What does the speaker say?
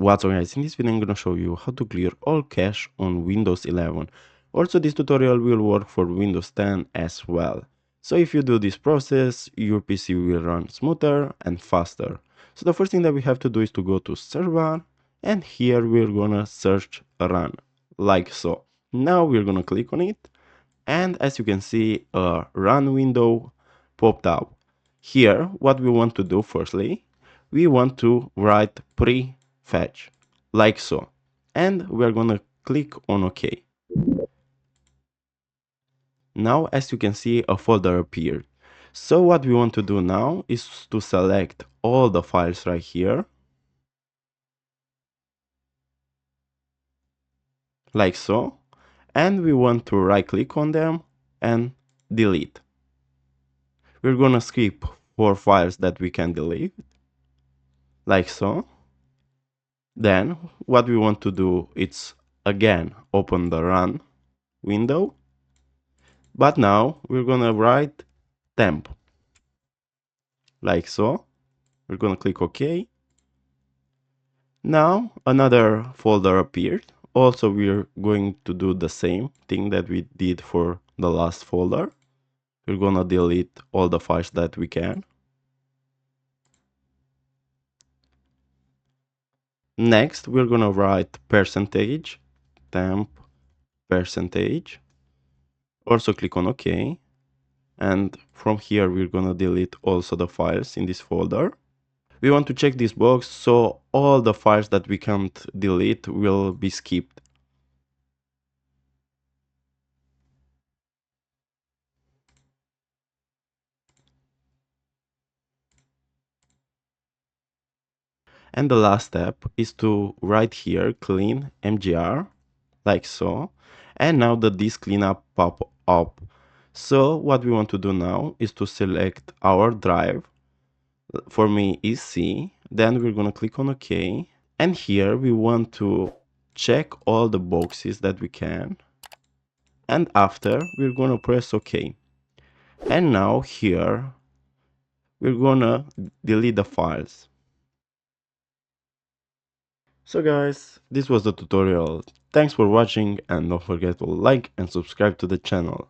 What's up guys, in this video I'm gonna show you how to clear all cache on Windows 11. Also this tutorial will work for Windows 10 as well. So if you do this process, your PC will run smoother and faster. So the first thing that we have to do is to go to search bar, and here we're gonna search run, like so. Now we're gonna click on it, and as you can see a run window popped up. Here what we want to do firstly, we want to write pre-fetch, like so, and we're gonna click on OK. Now as you can see a folder appeared. So what we want to do now is to select all the files right here, like so, and we want to right click on them and delete. We're gonna skip 4 files that we can delete, like so. Then what we want to do is again open the run window, but now we're gonna write temp, like so. We're gonna click OK. Now another folder appeared. Also we're going to do the same thing that we did for the last folder. We're gonna delete all the files that we can. Next we're gonna write percentage temp percentage. Also click on OK. And from here we're gonna delete also the files in this folder. We want to check this box so all the files that we can't delete will be skipped. And the last step is to write here clean mgr, like so. And now the disk cleanup pop up. So what we want to do now is to select our drive. For me is C. Then we're gonna click on OK. And here we want to check all the boxes that we can. And after we're gonna press OK. And now here we're gonna delete the files. So guys, this was the tutorial. Thanks for watching and don't forget to like and subscribe to the channel.